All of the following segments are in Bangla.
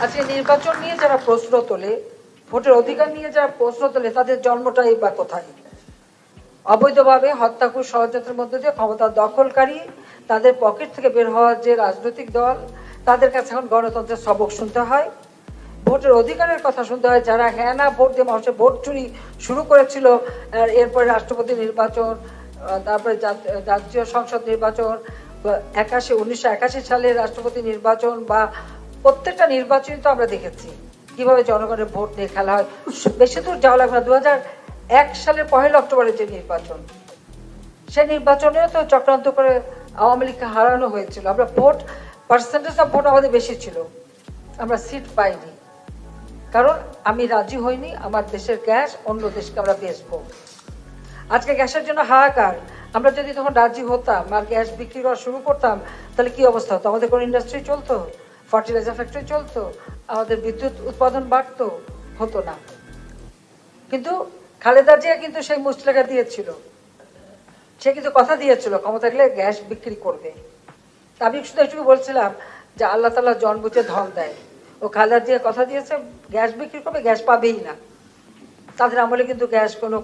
আজকে নির্বাচন নিয়ে যারা প্রশ্ন তোলে, ভোটের অধিকার নিয়ে যারা প্রশ্ন তোলে, তাদের জন্মটাই বা কোথায়? অবৈধভাবে হত্যাকুর ষড়যন্ত্রের মধ্যে দিয়ে ক্ষমতা দখলকারী তাদের পকেট থেকে বের হওয়ার যে রাজনৈতিক দল, তাদের কাছে এখন গণতন্ত্রের সবক শুনতে হয়, ভোটের অধিকারের কথা শুনতে হয়। যারা হ্যাঁ না ভোট দিয়ে মানুষের ভোট চুরি শুরু করেছিল, এরপরে রাষ্ট্রপতি নির্বাচন, তারপরে জাতীয় সংসদ নির্বাচন, 1981 সালের রাষ্ট্রপতি নির্বাচন, বা প্রত্যেকটা নির্বাচনই তো আমরা দেখেছি কিভাবে জনগণের ভোট নিয়ে খেলা হয়। বেশি দূর যাওয়া লাগবে না, 2001 সালের 1 অক্টোবরের যে নির্বাচন, সেই নির্বাচনেও তো চক্রান্ত করে আওয়ামী লীগকে হারানো হয়েছিল। আমরা ভোট, পার্সেন্টেজ অফ ভোট আমাদের বেশি ছিল, আমরা সিট পাইনি, কারণ আমি রাজি হইনি আমার দেশের গ্যাস অন্য দেশকে আমরা বেচবো। আজকে গ্যাসের জন্য হাহাকার। আমরা যদি তখন রাজি হতাম আর গ্যাস বিক্রি করা শুরু করতাম, তাহলে কি অবস্থা হতো? আমাদের কোনো ইন্ডাস্ট্রি চলতো? ফার্টিলাইজার ফ্যাক্টরি চলতো? আমাদের বিদ্যুৎ উৎপাদন বাড়তো? হতো না। কিন্তু খালেদা জিয়া কিন্তু সেই মুচলেখা দিয়েছিল, সে কিন্তু কথা দিয়েছিল ক্ষমতা গেলে গ্যাস বিক্রি করবে। আমি শুধু একটু বলছিলাম যে আল্লাহ তাআলা জন বুঝে ধন দেয়, ও খালেদা জিয়া কথা দিয়েছে গ্যাস বিক্রি করবে, গ্যাস পাবেই না। তাদের আমলে কিন্তু গ্যাস কোনো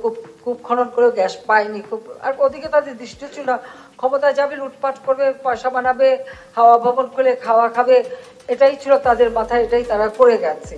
কূপ খনন করেও গ্যাস পায়নি। আর ওদিকে তাদের দৃষ্টি ছিল ক্ষমতায় যাবে, লুটপাট করবে, পয়সা বানাবে, হাওয়া ভবন খুলে খাওয়া খাবে, এটাই ছিল তাদের মাথায়, এটাই তারা করে গেছে।